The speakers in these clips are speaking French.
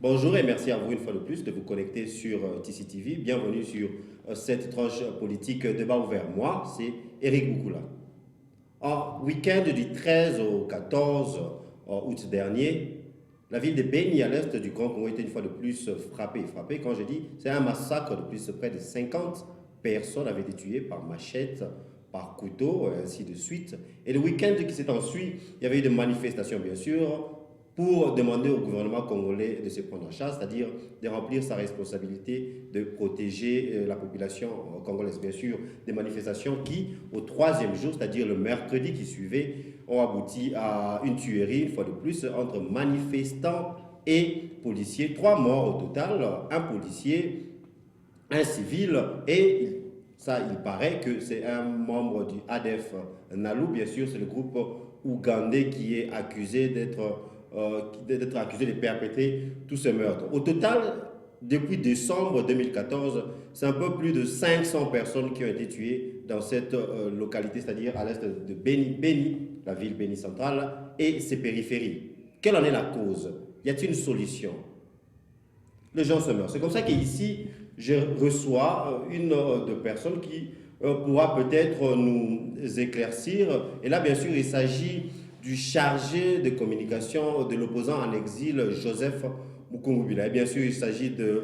Bonjour et merci à vous une fois de plus de vous connecter sur TCTV. Bienvenue sur cette tranche politique débat ouvert. Moi, c'est Eric Boukoula. En week-end du 13 au 14 août dernier, la ville de Beni à l'est du Congo a été une fois de plus frappée. Frappée, quand je dis, c'est un massacre de plus de près de 50 personnes avaient été tuées par machette, par couteau, et ainsi de suite. Et le week-end qui s'est ensuivi, il y avait eu des manifestations, bien sûr, pour demander au gouvernement congolais de se prendre en charge, c'est-à-dire de remplir sa responsabilité de protéger la population congolaise. Bien sûr, des manifestations qui, au troisième jour, c'est-à-dire le mercredi qui suivait, ont abouti à une tuerie, une fois de plus, entre manifestants et policiers. 3 morts au total, un policier, un civil et ça, il paraît que c'est un membre du ADF Nalu. Bien sûr, c'est le groupe ougandais qui est accusé d'être accusé de perpétrer tous ces meurtres. Au total, depuis décembre 2014, c'est un peu plus de 500 personnes qui ont été tuées dans cette localité, c'est-à-dire à l'est de Beni, la ville Beni centrale, et ses périphéries. Quelle en est la cause? Y a-t-il une solution? Les gens se meurent. C'est comme ça qu'ici, je reçois une de personnes qui pourra peut-être nous éclaircir. Et là, bien sûr, il s'agit du chargé de communication de l'opposant en exil, Joseph Mukungubila. Et bien sûr, il s'agit de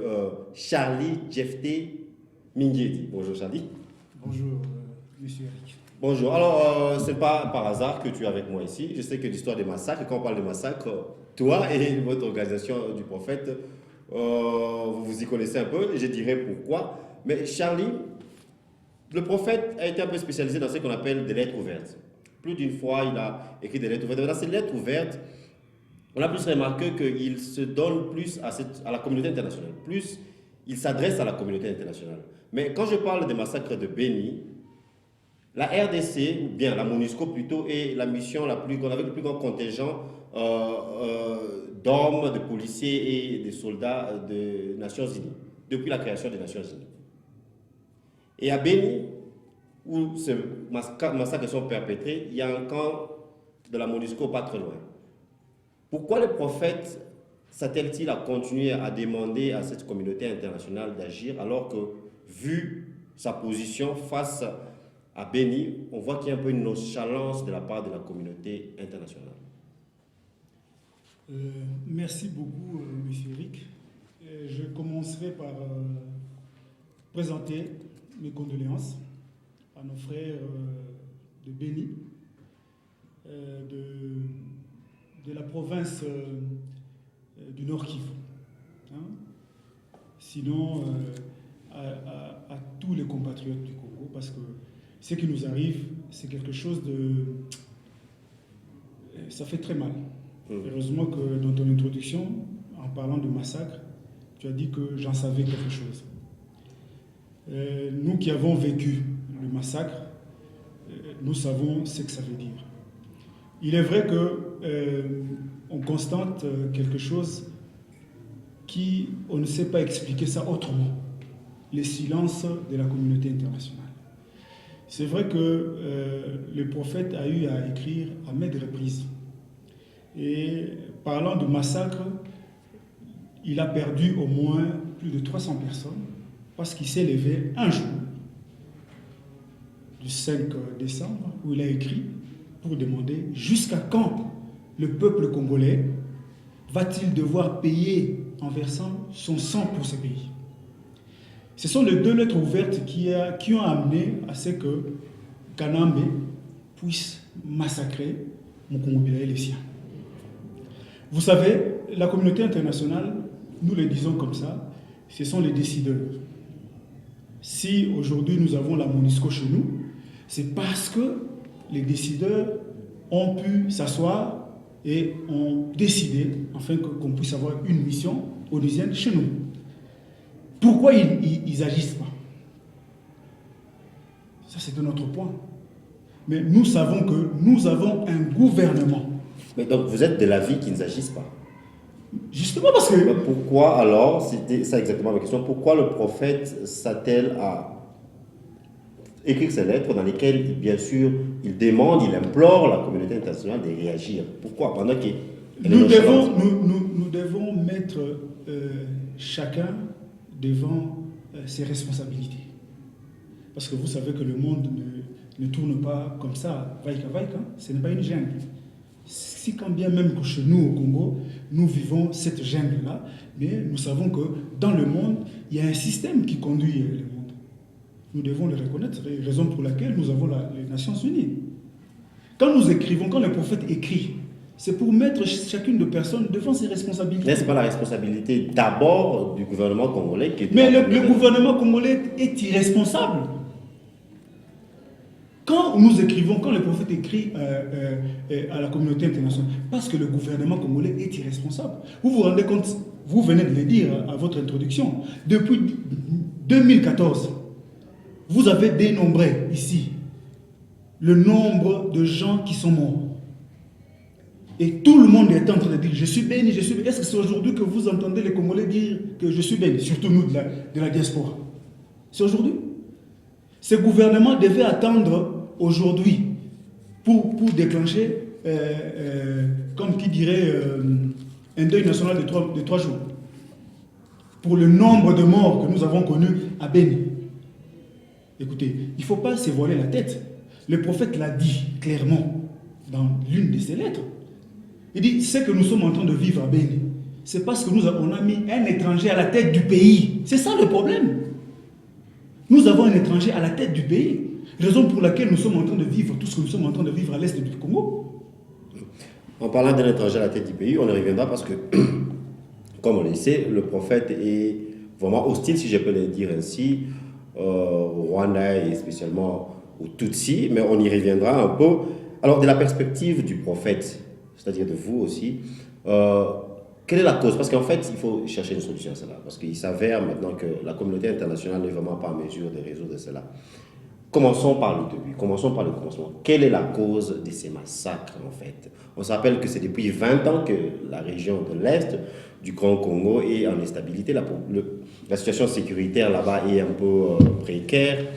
Charlie Jefté Mingiedi. Bonjour Charlie. Bonjour, monsieur Eric. Bonjour. Alors, ce n'est pas par hasard que tu es avec moi ici. Je sais que l'histoire des massacres, quand on parle de massacres, toi et votre organisation du prophète, vous vous y connaissez un peu, je dirais pourquoi. Mais Charlie, le prophète a été un peu spécialisé dans ce qu'on appelle des lettres ouvertes. Plus d'une fois, il a écrit des lettres ouvertes. Dans ces lettres ouvertes, on a plus remarqué qu'il se donne plus à la communauté internationale. Plus, il s'adresse à la communauté internationale. Mais quand je parle des massacres de Beni, la RDC, ou bien la MONUSCO plutôt, est la mission avec le plus grand contingent d'hommes, de policiers et de soldats des Nations Unies, depuis la création des Nations Unies. Et à Beni, où ces massacres sont perpétrés, il y a un camp de la MONUSCO pas très loin. Pourquoi le prophète s'attelle-t-il à continuer à demander à cette communauté internationale d'agir alors que, vu sa position face à Beni, on voit qu'il y a un peu une nonchalance de la part de la communauté internationale? Merci beaucoup, monsieur Eric. Je commencerai par présenter mes condoléances à nos frères de Beni, de la province du Nord Kivu. Hein? Sinon, à tous les compatriotes du Congo, parce que ce qui nous arrive, c'est quelque chose de... Ça fait très mal. Heureusement que dans ton introduction, en parlant de massacre, tu as dit que j'en savais quelque chose. Nous qui avons vécu le massacre, nous savons ce que ça veut dire. Il est vrai qu'on constate quelque chose on ne sait pas expliquer ça autrement. Le silence de la communauté internationale. C'est vrai que le prophète a eu à écrire à maintes reprises. Et parlant de massacre, il a perdu au moins plus de 300 personnes parce qu'il s'est levé un jour, du 5 décembre, où il a écrit pour demander jusqu'à quand le peuple congolais va-t-il devoir payer en versant son sang pour ce pays. Ce sont les 2 lettres ouvertes qui ont amené à ce que Kanambe puisse massacrer Mukungubila et les siens. Vous savez, la communauté internationale, nous le disons comme ça, ce sont les décideurs. Si aujourd'hui nous avons la MONUSCO chez nous, c'est parce que les décideurs ont pu s'asseoir et ont décidé afin qu'on puisse avoir une mission onusienne chez nous. Pourquoi ils n'agissent pas? Ça, c'est de notre point. Mais nous savons que nous avons un gouvernement. Mais donc, vous êtes de l'avis qu'ils n'agissent pas? Justement parce que... Mais pourquoi alors, c'était ça exactement ma question, pourquoi le prophète s'attelle à écrire ces lettres dans lesquelles, bien sûr, il demande, il implore la communauté internationale de réagir? Pourquoi? Pendant que nous devons mettre chacun devant ses responsabilités. Parce que vous savez que le monde ne tourne pas comme ça, vaïka vaïka, ce n'est pas une jungle. Si quand bien même que chez nous au Congo, nous vivons cette jungle-là, mais nous savons que dans le monde, il y a un système qui conduit le monde. Nous devons le reconnaître, raison pour laquelle nous avons les Nations Unies. Quand nous écrivons, quand le prophète écrit, c'est pour mettre chacune de personnes devant ses responsabilités. N'est-ce pas la responsabilité d'abord du gouvernement congolais qui Mais le gouvernement congolais est irresponsable. Quand nous écrivons, quand le prophète écrit à la communauté internationale, parce que le gouvernement congolais est irresponsable. Vous vous rendez compte, vous venez de le dire à votre introduction, depuis 2014, vous avez dénombré ici le nombre de gens qui sont morts. Et tout le monde est en train de dire « je suis béni, je suis béni ». Est-ce que c'est aujourd'hui que vous entendez les Congolais dire que je suis béni, surtout nous de la diaspora? C'est aujourd'hui. Ce gouvernement devait attendre aujourd'hui pour déclencher, comme qui dirait, un deuil national de 3 jours. Pour le nombre de morts que nous avons connus à Béni. Écoutez, il ne faut pas se voiler la tête. Le prophète l'a dit clairement dans l'une de ses lettres. Il dit, ce que nous sommes en train de vivre à Béni, c'est parce que on a mis un étranger à la tête du pays. C'est ça le problème. Nous avons un étranger à la tête du pays. Raison pour laquelle nous sommes en train de vivre tout ce que nous sommes en train de vivre à l'est du Congo. En parlant d'un étranger à la tête du pays, on y reviendra parce que, comme on le sait, le prophète est vraiment hostile, si je peux le dire ainsi, au Rwanda et spécialement aux Tutsis, mais on y reviendra un peu. Alors, de la perspective du prophète, c'est-à-dire de vous aussi, quelle est la cause? Parce qu'en fait, il faut chercher une solution à cela, parce qu'il s'avère maintenant que la communauté internationale n'est vraiment pas en mesure de résoudre cela. Commençons par le début, commençons par le commencement. Quelle est la cause de ces massacres en fait? On se rappelle que c'est depuis 20 ans que la région de l'Est du Grand Congo est en instabilité. La situation sécuritaire là-bas est un peu précaire.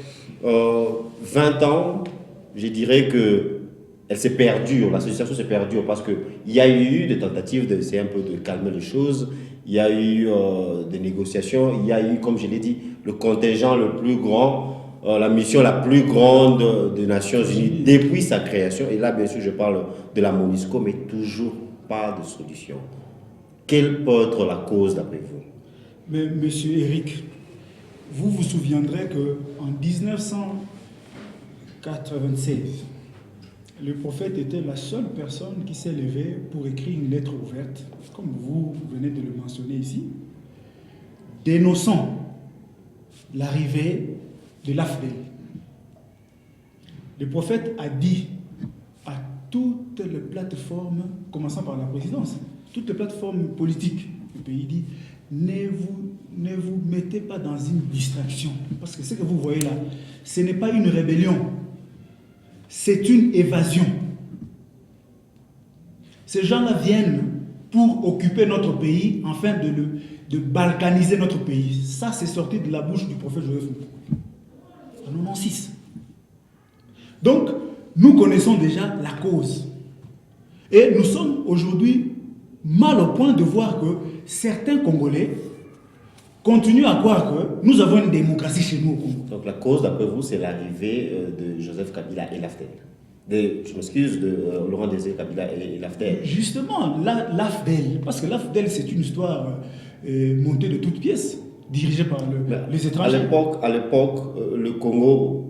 20 ans, je dirais que elle s'est perdue, la situation s'est perdue parce qu'il y a eu des tentatives d'essayer un peu de calmer les choses, il y a eu des négociations, il y a eu, comme je l'ai dit, le contingent le plus grand, la mission la plus grande des Nations Unies depuis sa création. Et là, bien sûr, je parle de la MONUSCO, mais toujours pas de solution. Quelle peut être la cause d'après vous? Mais, monsieur Eric, vous vous souviendrez qu'en 1996, le prophète était la seule personne qui s'est levée pour écrire une lettre ouverte, comme vous venez de le mentionner ici, dénonçant l'arrivée de l'AFDEL. Le prophète a dit à toutes les plateformes, commençant par la présidence, toutes les plateformes politiques du pays, dit ne vous mettez pas dans une distraction. Parce que ce que vous voyez là, ce n'est pas une rébellion, c'est une évasion. Ces gens-là viennent pour occuper notre pays, afin de balkaniser notre pays. Ça, c'est sorti de la bouche du prophète Joseph en 96. Donc, nous connaissons déjà la cause. Et nous sommes aujourd'hui mal au point de voir que certains Congolais continuent à croire que nous avons une démocratie chez nous au Congo. Donc la cause, d'après vous, c'est l'arrivée de Joseph Kabila et l'AFDEL. Je m'excuse, de Laurent Désiré Kabila et l'AFDEL. Justement, l'AFDEL, parce que l'AFDEL, c'est une histoire montée de toutes pièces, dirigée par les étrangers. À l'époque, le Congo,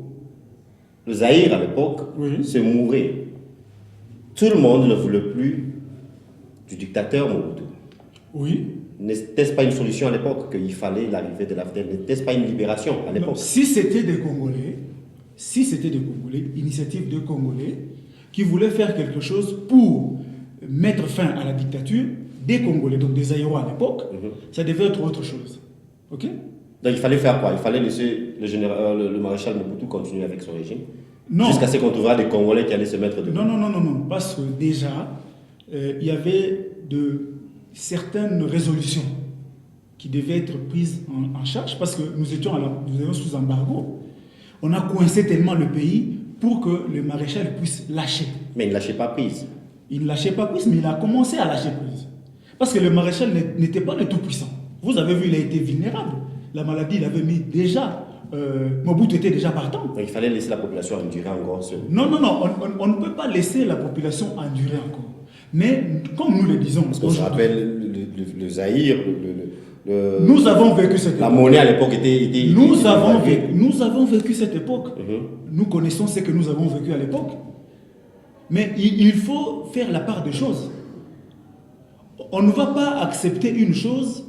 le Zaïre à l'époque, se mourait. Tout le monde ne voulait plus du dictateur Mobutu. Oui. N'était-ce pas une solution à l'époque qu'il fallait l'arrivée de l'AFDEL? N'était-ce pas une libération à l'époque? Si c'était des Congolais, initiative de Congolais, qui voulaient faire quelque chose pour mettre fin à la dictature des Congolais, donc des Zaïrois à l'époque, ça devait être autre chose. Ok? Donc il fallait faire quoi? Il fallait laisser le maréchal Mobutu continuer avec son régime? Non. Jusqu'à ce qu'on trouvera des Congolais qui allaient se mettre dedans? Non. Parce que déjà, il y avait certaines résolutions qui devaient être prises en charge parce que nous étions sous embargo. On a coincé tellement le pays pour que le maréchal puisse lâcher. Mais il ne lâchait pas prise. Il ne lâchait pas prise, mais il a commencé à lâcher prise. Parce que le maréchal n'était pas le tout-puissant. Vous avez vu, il a été vulnérable. La maladie, il avait mis déjà. Mobutu était déjà partant. Donc il fallait laisser la population endurer encore ce... Non, on ne peut pas laisser la population endurer encore. Mais comme nous le disons... Parce qu'on se rappelle le Zaïre, nous avons vécu cette époque. La monnaie à l'époque était... Nous avons vécu cette époque. Nous connaissons ce que nous avons vécu à l'époque. Mais il faut faire la part des choses. On ne va pas accepter une chose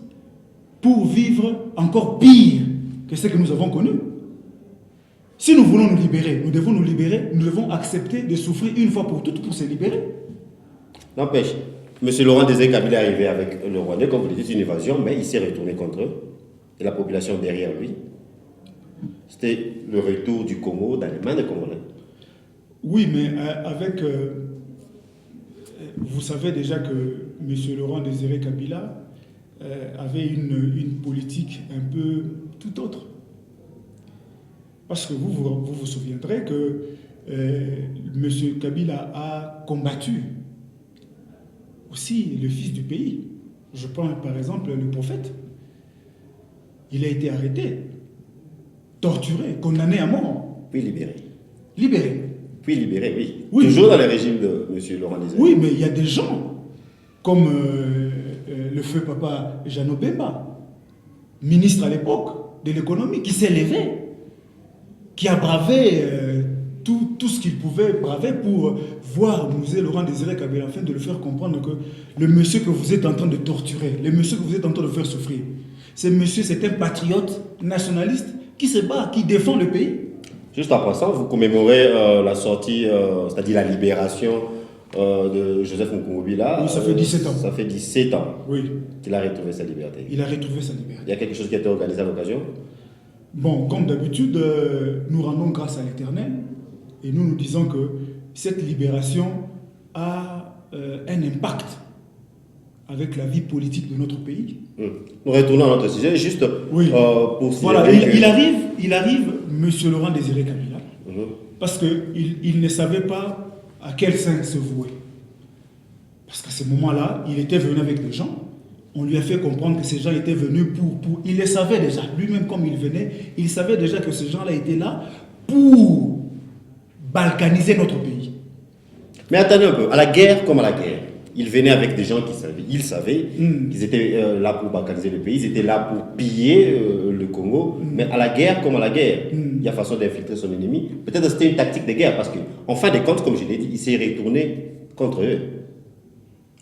pour vivre encore pire que ce que nous avons connu. Si nous voulons nous libérer, nous devons accepter de souffrir une fois pour toutes pour se libérer. N'empêche, M. Laurent Désiré Kabila est arrivé avec le Rwandais, comme vous le dites, une invasion, mais il s'est retourné contre eux et la population derrière lui. C'était le retour du Congo dans les mains des Congolais. Oui, mais avec... vous savez déjà que M. Laurent Désiré Kabila avait une politique un peu tout autre. Parce que vous souviendrez que M. Kabila a combattu aussi le fils du pays. Je prends par exemple le prophète. Il a été arrêté, torturé, condamné à mort. Puis libéré. Libéré. Puis libéré, oui. Toujours dans le régime de M. Laurent Désiré. Oui, mais il y a des gens comme le feu papa Jeannot Bemba, ministre à l'époque de l'économie, qui s'est levé, qui a bravé tout ce qu'il pouvait braver pour voir M. Laurent Désiré Kabila, afin de le faire comprendre que le monsieur que vous êtes en train de torturer, le monsieur que vous êtes en train de faire souffrir, ce monsieur, c'est un patriote nationaliste qui se bat, qui défend le pays. Juste en passant, vous commémorez la sortie, c'est-à-dire la libération de Joseph Nkongobila. Oui, ça fait 17 ans. Ça fait 17 ans oui. Qu'il a retrouvé sa liberté. Il a retrouvé sa liberté. Il y a quelque chose qui a été organisé à l'occasion? Bon, comme d'habitude, nous rendons grâce à l'Éternel et nous disons que cette libération a un impact avec la vie politique de notre pays. Nous retournons à notre sujet, juste oui. Pour voilà, il arrive, M. Laurent Désiré Kabila, parce qu'il ne savait pas à quel saint se vouer. Parce qu'à ce moment-là, il était venu avec des gens, on lui a fait comprendre que ces gens étaient venus pour... Il le savait déjà, lui-même comme il venait, il savait déjà que ces gens-là étaient là pour balkaniser notre pays. Mais attendez un peu, à la guerre comme à la guerre, il venait avec des gens qui savaient, ils savaient qu'ils étaient là pour balkaniser le pays, ils étaient là pour piller le Congo, mais à la guerre comme à la guerre, il y a façon d'infiltrer son ennemi. Peut-être que c'était une tactique de guerre, parce qu'en fin de compte, comme je l'ai dit, il s'est retourné contre eux.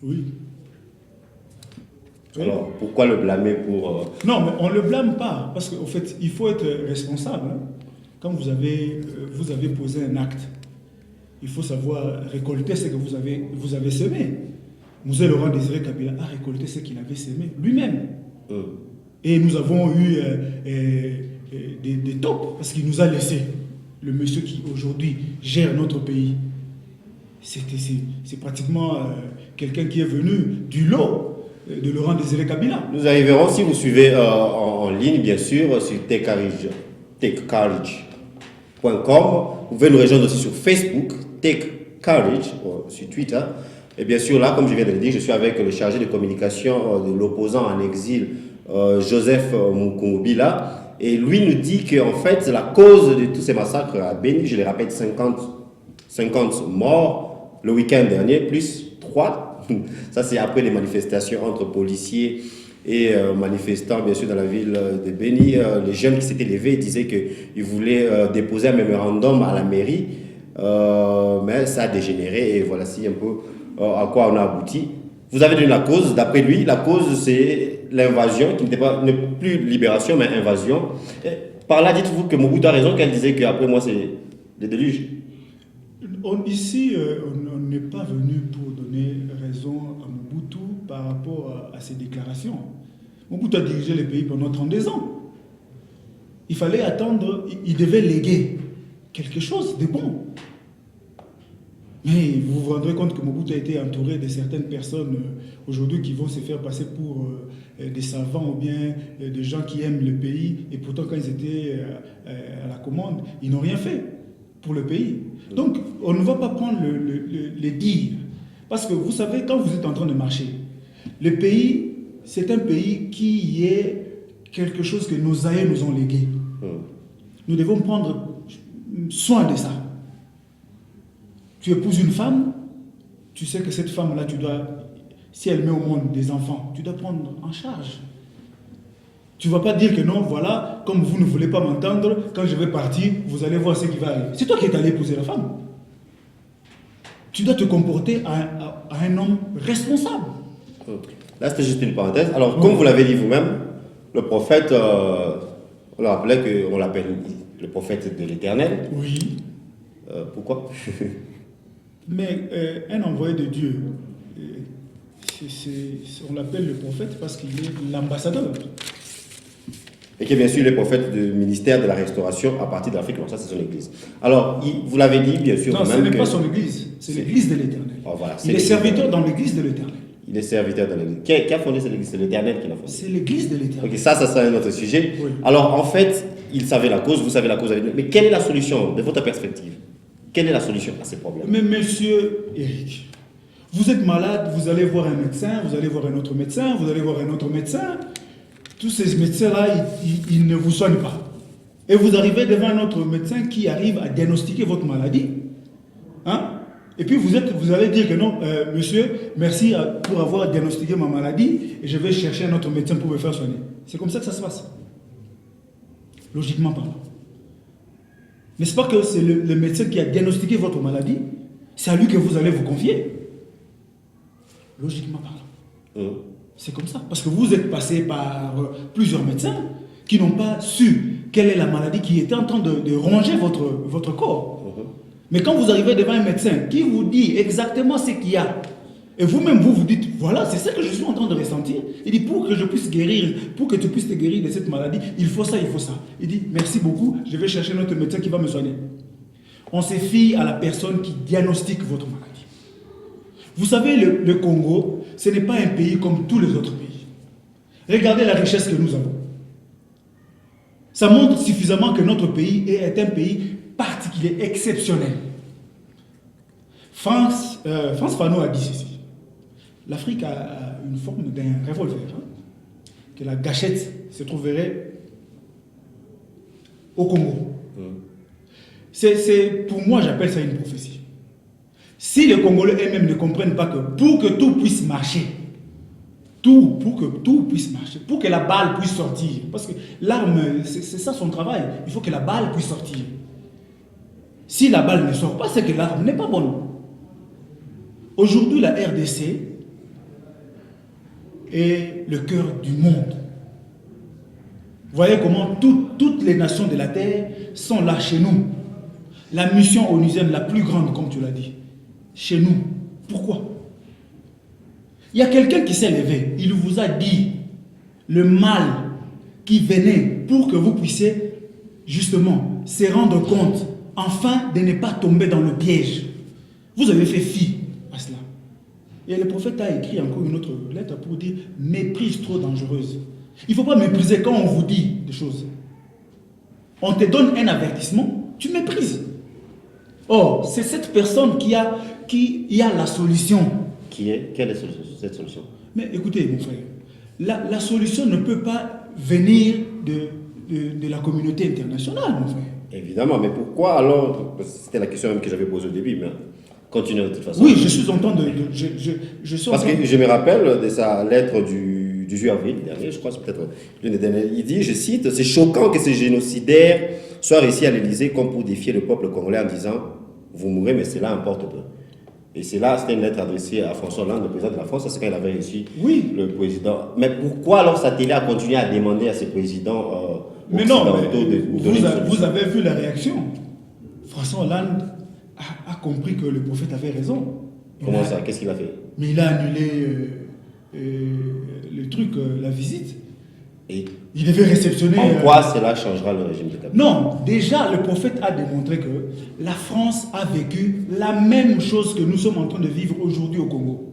Oui. Alors, pourquoi le blâmer pour... Non, mais on ne le blâme pas, parce qu'en fait, il faut être responsable. Hein. Quand vous avez posé un acte, il faut savoir récolter ce que vous avez semé. M. Laurent Désiré Kabila a récolté ce qu'il avait semé lui-même. Et nous avons eu des tops, parce qu'il nous a laissé. Le monsieur qui aujourd'hui gère notre pays, c'est pratiquement quelqu'un qui est venu du lot de Laurent Désiré Kabila. Nous arriverons, si vous suivez en ligne, bien sûr, sur techcourage.com. Vous pouvez nous rejoindre aussi sur Facebook, Take Courage, sur Twitter. Et bien sûr, là, comme je viens de le dire, je suis avec le chargé de communication de l'opposant en exil, Joseph Nkongobila. Et lui nous dit qu'en fait, la cause de tous ces massacres à Beni, je les rappelle, 50 morts le week-end dernier, plus 3. Ça, c'est après les manifestations entre policiers et manifestants, bien sûr, dans la ville de Beni. Les jeunes qui s'étaient levés disaient qu'ils voulaient déposer un mémorandum à la mairie, mais ça a dégénéré et voici un peu à quoi on a abouti. Vous avez donné la cause, d'après lui, la cause c'est l'invasion, qui ne plus libération, mais invasion. Et par là, dites-vous que Mobutu a raison quand elle disait qu'après moi, c'est le déluge. Ici, on n'est pas venu pour donner raison à Mobutu par rapport à ses déclarations. Mobutu a dirigé le pays pendant 32 ans. Il fallait attendre, il devait léguer quelque chose de bon. Mais vous vous rendrez compte que Mobutu a été entouré de certaines personnes aujourd'hui qui vont se faire passer pour des savants ou bien des gens qui aiment le pays. Et pourtant, quand ils étaient à la commande, ils n'ont rien fait pour le pays. Donc, on ne va pas prendre le dire. Parce que vous savez, quand vous êtes en train de marcher, le pays c'est un pays qui est quelque chose que nos aïeux nous ont légué. Nous devons prendre soin de ça. Tu épouses une femme, tu sais que cette femme-là, si elle met au monde des enfants, tu dois prendre en charge. Tu ne vas pas dire que non, voilà, comme vous ne voulez pas m'entendre, quand je vais partir, vous allez voir ce qui va arriver. C'est toi qui es allé épouser la femme. Tu dois te comporter à un homme responsable. Là, c'était juste une parenthèse. Alors, comme vous l'avez dit vous-même, le prophète, on l'appelle le prophète de l'Éternel. Oui. Pourquoi? Mais un envoyé de Dieu, on l'appelle le prophète parce qu'il est l'ambassadeur. Et qui est bien sûr le prophète du ministère de la Restauration à partir de l'Afrique. Donc ça, c'est son église. Alors, vous l'avez dit, bien sûr. Non, ce n'est pas son église, c'est l'église de l'Éternel. Oh, voilà, il est serviteur dans l'église de l'Éternel. Il est serviteur dans l'église. Qui a fondé cette église? C'est l'Éternel qui l'a fondée. C'est l'église de l'Éternel. Ok, ça sera un autre sujet. Oui. Alors, en fait, il savait la cause, vous savez la cause avec nous. Mais quelle est la solution de votre perspective? Quelle est la solution à ces problèmes? Mais monsieur Eric, vous êtes malade, vous allez voir un médecin, vous allez voir un autre médecin, vous allez voir un autre médecin. Tous ces médecins-là, ils ne vous soignent pas. Et vous arrivez devant un autre médecin qui arrive à diagnostiquer votre maladie. Hein? Et puis vous allez dire que non, monsieur, merci pour avoir diagnostiqué ma maladie et je vais chercher un autre médecin pour me faire soigner. C'est comme ça que ça se passe. Logiquement parlant. N'est-ce pas que c'est le médecin qui a diagnostiqué votre maladie? C'est à lui que vous allez vous confier. Logiquement parlant. C'est comme ça. Parce que vous êtes passé par plusieurs médecins qui n'ont pas su quelle est la maladie qui était en train de ronger votre corps. Mais quand vous arrivez devant un médecin qui vous dit exactement ce qu'il y a, et vous-même vous dites, voilà, c'est ça que je suis en train de ressentir. Il dit, pour que je puisse guérir, pour que tu puisses te guérir de cette maladie, il faut ça, il faut ça. Il dit, merci beaucoup, je vais chercher notre médecin qui va me soigner. On se fie à la personne qui diagnostique votre maladie. Vous savez, le Congo, ce n'est pas un pays comme tous les autres pays. Regardez la richesse que nous avons. Ça montre suffisamment que notre pays est un pays particulier, exceptionnel. France Fanon a dit ceci. L'Afrique a une forme d'un revolver, hein, que la gâchette se trouverait au Congo. Pour moi, j'appelle ça une prophétie. Si les Congolais eux-mêmes ne comprennent pas que pour que tout puisse marcher, pour que tout puisse marcher, pour que la balle puisse sortir, parce que l'arme, c'est ça son travail, il faut que la balle puisse sortir. Si la balle ne sort pas, c'est que l'arme n'est pas bonne. Aujourd'hui, la RDC est le cœur du monde. Vous voyez comment toutes les nations de la Terre sont là chez nous. La mission onusienne la plus grande, comme tu l'as dit, chez nous. Pourquoi? Il y a quelqu'un qui s'est levé, il vous a dit le mal qui venait pour que vous puissiez justement se rendre compte, enfin, de ne pas tomber dans le piège. Vous avez fait fi à cela. Et le prophète a écrit encore une autre lettre pour dire méprise trop dangereuse. Il ne faut pas mépriser quand on vous dit des choses. On te donne un avertissement, tu méprises. Or, c'est cette personne qui a la solution. Quelle est cette solution? Mais écoutez, mon frère, la solution ne peut pas venir de la communauté internationale, mon frère. Évidemment, mais pourquoi alors? C'était la question même que j'avais posée au début, mais continuons de toute façon. Oui, je suis en train de... Parce que je me rappelle de sa lettre du 18 avril dernier, je crois que c'est peut-être l'une des dernières. Il dit, je cite, « C'est choquant que ces génocidaires soient réussis à l'Élysée comme pour défier le peuple congolais en disant, vous mourrez, mais cela importe peu. » Et c'est là, c'était une lettre adressée à François Hollande, le président de la France, c'est quand il avait reçu le président. Mais pourquoi alors sa télé a continué à demander à ses présidents mais non, vous avez vu la réaction. François Hollande a compris que le prophète avait raison. Comment ça? Qu'est-ce qu'il a fait? Mais il a annulé le truc, la visite. Et il devait réceptionner... En quoi cela changera le régime de Kabila? Non, déjà le prophète a démontré que la France a vécu la même chose que nous sommes en train de vivre aujourd'hui au Congo.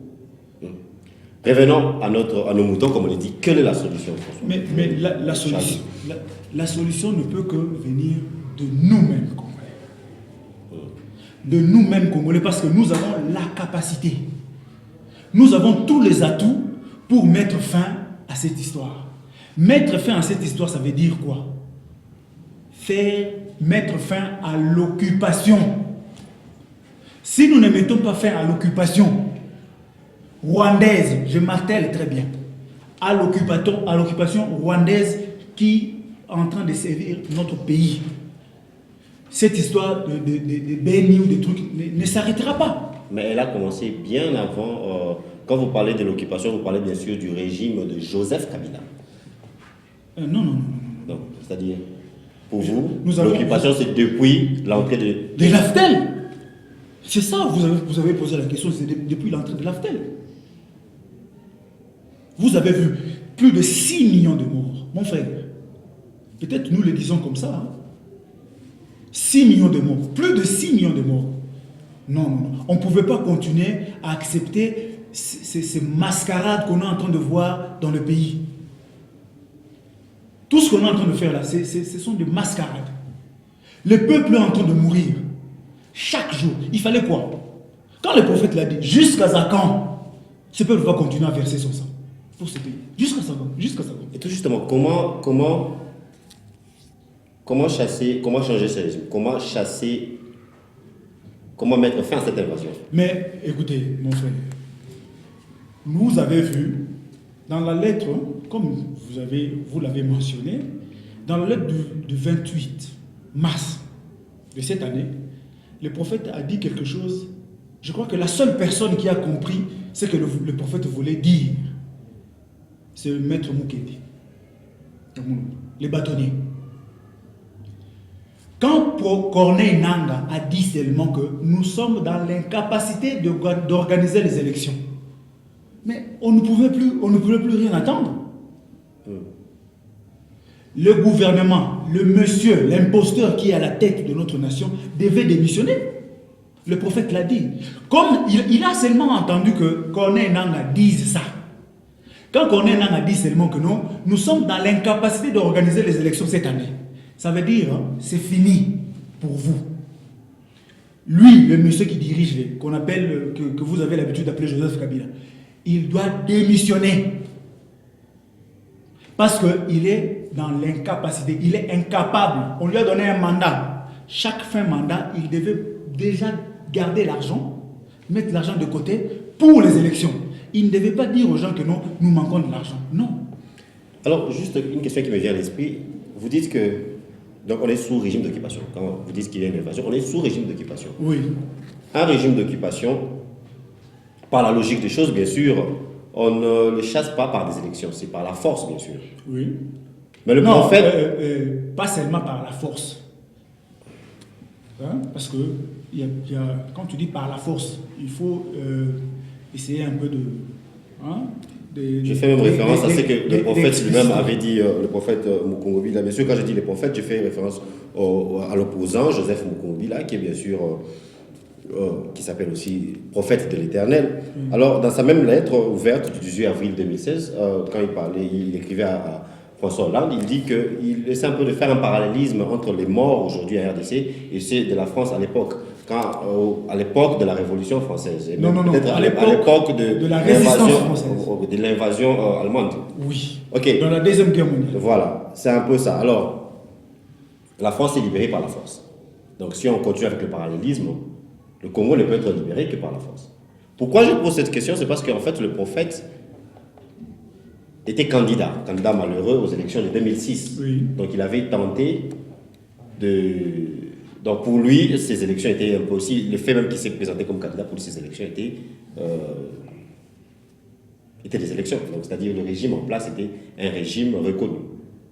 Revenons à nos moutons, comme on le dit. Quelle est la solution, François? Mais la solution ne peut que venir de nous-mêmes, Congolais. De nous-mêmes, Congolais, parce que nous avons la capacité. Nous avons tous les atouts pour mettre fin cette histoire. Mettre fin à cette histoire, ça veut dire quoi? Mettre fin à l'occupation. Si nous ne mettons pas fin à l'occupation rwandaise, je martèle très bien, à l'occupation rwandaise qui est en train de servir notre pays, cette histoire de Béni ou des trucs ne s'arrêtera pas. Mais elle a commencé bien avant. Quand vous parlez de l'occupation, vous parlez bien sûr du régime de Joseph Kabila. Non. Donc, c'est-à-dire, pour vous, avons... l'occupation, c'est depuis l'entrée de l'AFTEL. C'est ça, vous avez posé la question, c'est depuis l'entrée de l'AFTEL. Vous avez vu plus de 6 millions de morts. Mon frère, peut-être nous le disons comme ça. Hein? 6 millions de morts, plus de 6 millions de morts. Non. On ne pouvait pas continuer à accepter ces mascarades qu'on est en train de voir dans le pays. Tout ce qu'on est en train de faire là, ce sont des mascarades. Le peuple est en train de mourir. Chaque jour. Il fallait quoi? Quand le prophète l'a dit, jusqu'à quand ce peuple va continuer à verser son sang pour ce pays. Jusqu'à ça. Et tout justement, comment changer ce régime? Comment mettre fin à cette invasion? Mais écoutez, mon frère, vous avez vu dans la lettre, comme vous l'avez mentionné, dans la lettre du 28 mars de cette année, le prophète a dit quelque chose. Je crois que la seule personne qui a compris ce que le prophète voulait dire, c'est le maître Moukedi, les bâtonniers. Quand Corneille Nangaa a dit seulement que nous sommes dans l'incapacité d'organiser les élections, mais on ne pouvait plus rien attendre. Le gouvernement, le monsieur, l'imposteur qui est à la tête de notre nation devait démissionner. Le prophète l'a dit. Comme il a seulement entendu que Corneille Nangaa dise ça. Quand Corneille Nangaa dit seulement que non, nous sommes dans l'incapacité d'organiser les élections cette année. Ça veut dire, c'est fini pour vous. Lui, le monsieur qui dirige, qu'on appelle, que vous avez l'habitude d'appeler Joseph Kabila, il doit démissionner. Parce qu'il est dans l'incapacité, il est incapable. On lui a donné un mandat. Chaque fin mandat, il devait déjà garder l'argent, mettre l'argent de côté pour les élections. Il ne devait pas dire aux gens que non, nous manquons de l'argent. Non. Alors, juste une question qui me vient à l'esprit. Vous dites que, donc on est sous régime d'occupation. Quand vous dites qu'il y a une invasion, on est sous régime d'occupation. Oui. Un régime d'occupation, par la logique des choses, bien sûr, on ne le chasse pas par des élections, c'est par la force, bien sûr. Oui. Mais le prophète... pas seulement par la force. Hein? Parce que quand tu dis par la force, il faut essayer un peu de... Hein? Je fais même référence à ce que le prophète lui-même avait dit, le prophète Mukungobila. Bien sûr, quand je dis le prophète, je fais référence à l'opposant, Joseph Mukungobila, qui est bien sûr... qui s'appelle aussi prophète de l'Éternel. Alors, dans sa même lettre ouverte du 18 avril 2016, quand il écrivait à François Hollande, il dit qu'il essaie un peu de faire un parallélisme entre les morts aujourd'hui à RDC et ceux de la France à l'époque, à l'époque de la Révolution française. Non, peut-être à l'époque de la résistance française. De l'invasion allemande. Oui. Ok. Dans la Deuxième Guerre mondiale. Voilà, c'est un peu ça. Alors, la France est libérée par la force. Donc, si on continue avec le parallélisme, le Congo ne peut être libéré que par la force. Pourquoi je pose cette question? C'est parce qu'en fait, le prophète était candidat malheureux aux élections de 2006. Oui. Donc, il avait tenté de... Donc, pour lui, ces élections étaient un peu aussi... Le fait même qu'il s'est présenté comme candidat pour lui, ces élections étaient des élections. Donc, c'est-à-dire le régime en place était un régime reconnu.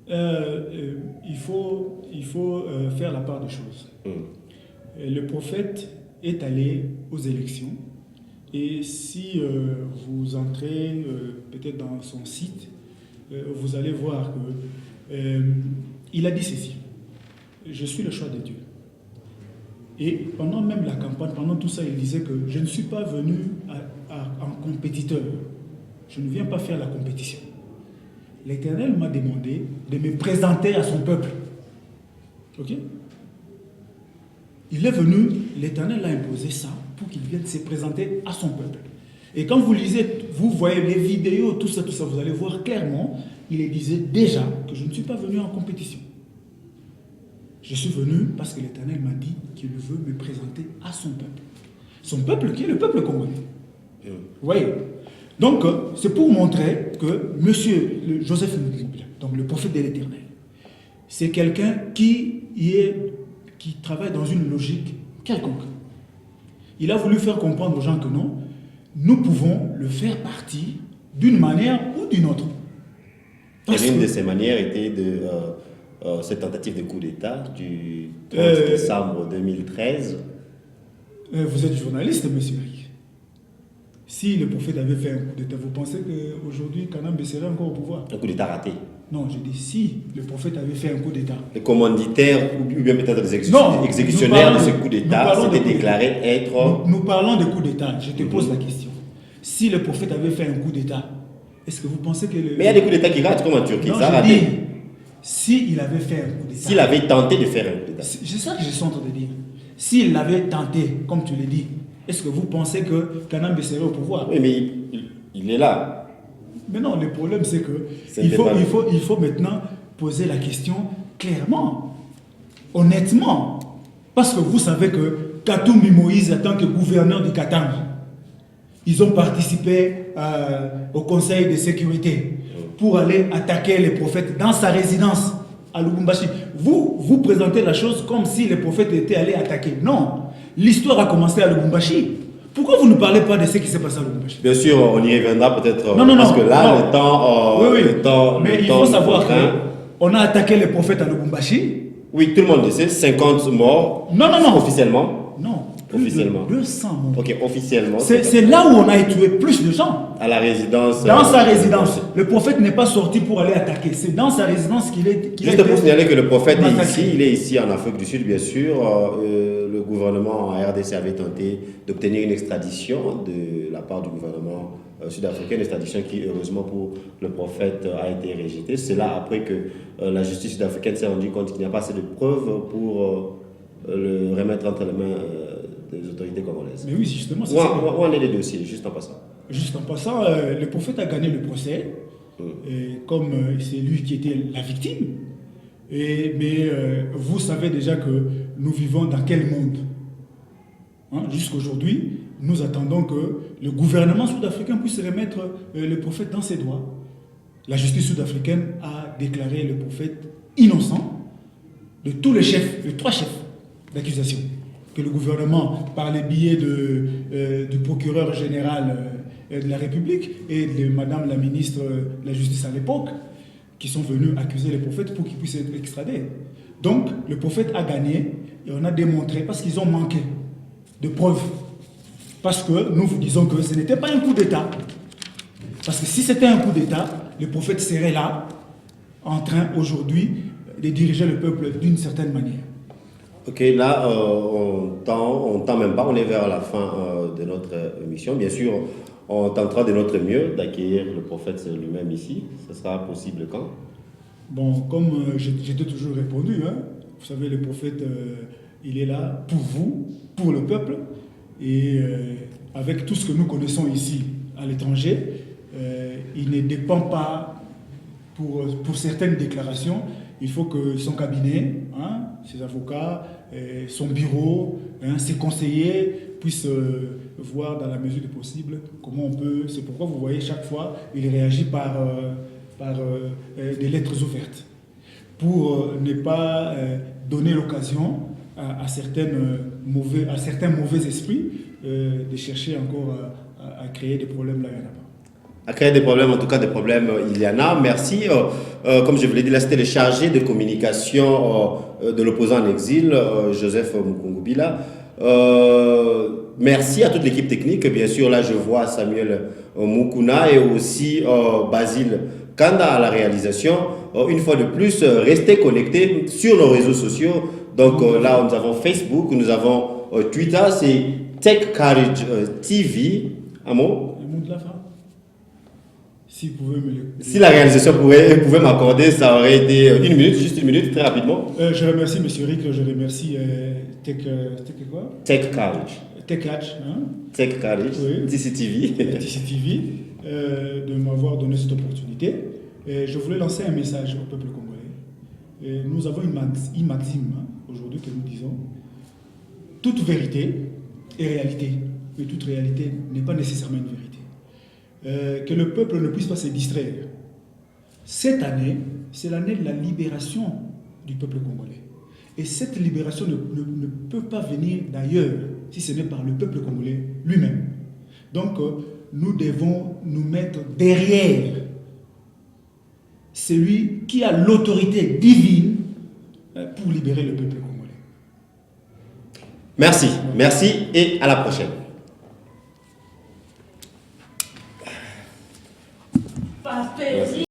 Il faut faire la part des choses. Le prophète est allé aux élections et si vous entrez peut-être dans son site, vous allez voir que il a dit ceci: je suis le choix de Dieu. Et pendant même la campagne, pendant tout ça, il disait que je ne suis pas venu en compétiteur, je ne viens pas faire la compétition. L'Éternel m'a demandé de me présenter à son peuple. Ok? Il est venu, l'Éternel a imposé ça pour qu'il vienne se présenter à son peuple. Et quand vous lisez vous voyez les vidéos, tout ça, vous allez voir clairement, il disait déjà que je ne suis pas venu en compétition. Je suis venu parce que l'Éternel m'a dit qu'il veut me présenter à son peuple. Son peuple qui est le peuple congolais. Vous voyez? Donc, c'est pour montrer que monsieur Joseph Moukoubila, donc le prophète de l'Éternel, c'est quelqu'un qui travaille dans une logique quelconque. Il a voulu faire comprendre aux gens que non, nous pouvons le faire partie d'une manière ou d'une autre. Et l'une de ces manières était cette tentative de coup d'État du 30 décembre 2013. Vous êtes journaliste, monsieur Rick. Si le prophète avait fait un coup d'État, vous pensez qu'aujourd'hui, Kanambe serait encore au pouvoir? Un coup d'État raté. Non, je dis si le prophète avait fait un coup d'État. Les commanditaires ou bien peut-être les exécutionnaires de ce coup d'État s'étaient déclarés être... Nous parlons de coup d'État. Je te pose la question. Si le prophète avait fait un coup d'État, est-ce que vous pensez que... Mais il y a des coups d'État qui ratent comme en Turquie. Non, ça a je raté. dis, s'il avait fait un coup d'État... S'il avait tenté de faire un coup d'État. C'est ça que je suis en train de dire. S'il l'avait tenté, comme tu l'as dit, est-ce que vous pensez que Kanambe serait au pouvoir? Oui, mais il est là. Mais non, le problème c'est que il faut maintenant poser la question clairement, honnêtement. Parce que vous savez que Katoumbi Moïse, en tant que gouverneur de Katanga, ils ont participé au Conseil de sécurité pour aller attaquer les prophètes dans sa résidence à Lubumbashi. Vous présentez la chose comme si les prophètes étaient allés attaquer. Non. L'histoire a commencé à Lubumbashi. Pourquoi vous ne parlez pas de ce qui s'est passé à Lubumbashi? Bien sûr, on y reviendra peut-être. Non, parce que là, le temps. Oui. Le temps, mais il faut savoir qu'on a attaqué les prophètes à Lubumbashi. Oui, tout le monde le sait. 50 morts. Non. Officiellement. Non. Officiellement. 200 morts. Ok, officiellement. C'est là où on a tué plus de gens. À la résidence. Dans sa résidence. Le prophète n'est pas sorti pour aller attaquer. C'est dans sa résidence qu'il est. Juste pour signaler que le prophète est ici. Il est ici en Afrique du Sud, bien sûr. Le gouvernement en RDC avait tenté d'obtenir une extradition de la part du gouvernement sud-africain, une extradition qui, heureusement pour le prophète, a été rejetée. C'est là après que la justice sud-africaine s'est rendue compte qu'il n'y a pas assez de preuves pour le remettre entre les mains des autorités congolaises. Mais oui, justement, c'est ça. Où en est les dossiers, juste en passant? Juste en passant, le prophète a gagné le procès, comme c'est lui qui était la victime. Mais vous savez déjà que nous vivons dans quel monde? Jusqu'aujourd'hui, nous attendons que le gouvernement sud-africain puisse remettre le prophète dans ses droits. La justice sud-africaine a déclaré le prophète innocent de tous les chefs, de 3 chefs d'accusation, que le gouvernement, par les billets du procureur général de la République et de Madame la ministre de la Justice à l'époque, qui sont venus accuser les prophètes pour qu'ils puissent être extradés. Donc, le prophète a gagné et on a démontré, parce qu'ils ont manqué de preuves. Parce que nous vous disons que ce n'était pas un coup d'État. Parce que si c'était un coup d'État, le prophète serait là, en train aujourd'hui de diriger le peuple d'une certaine manière. Ok, là, on tend même pas, on est vers la fin de notre émission. Bien sûr, on tentera de notre mieux d'accueillir le prophète lui-même ici. Ce sera possible quand? Bon, comme je t'ai toujours répondu, vous savez, le prophète, il est là pour vous, pour le peuple. Et avec tout ce que nous connaissons ici à l'étranger, il ne dépend pas, pour certaines déclarations, il faut que son cabinet, ses avocats, son bureau, ses conseillers puissent voir dans la mesure du possible comment on peut. C'est pourquoi vous voyez chaque fois, il réagit par des lettres ouvertes pour ne pas donner l'occasion à certains mauvais esprits de chercher encore à créer des problèmes là et là-bas. À créer des problèmes, en tout cas des problèmes, il y en a. Merci. Comme je vous l'ai dit, là c'était le chargé de communication de l'opposant en exil, Joseph Mukungubila. Merci à toute l'équipe technique. Bien sûr, là je vois Samuel Mukuna et aussi Basile Kanda à la réalisation. Une fois de plus, restez connectés sur nos réseaux sociaux. Donc là, nous avons Facebook, nous avons Twitter, c'est Tech Courage TV. Un mot? Le mot de la fin. Si, vous pouvez si la réalisation pouvait m'accorder, ça aurait été juste une minute, très rapidement. Je remercie M. Rick, je remercie Tech Courage. Tech Courage. Tech Courage, oui. TCTV. TCTV. de m'avoir donné cette opportunité. Et je voulais lancer un message au peuple congolais. Et nous avons une maxime aujourd'hui que nous disons: toute vérité est réalité, mais toute réalité n'est pas nécessairement une vérité. Que le peuple ne puisse pas se distraire. Cette année, c'est l'année de la libération du peuple congolais. Et cette libération ne peut pas venir d'ailleurs, si ce n'est par le peuple congolais lui-même. Donc, nous devons nous mettre derrière celui qui a l'autorité divine pour libérer le peuple congolais. Merci, merci et à la prochaine.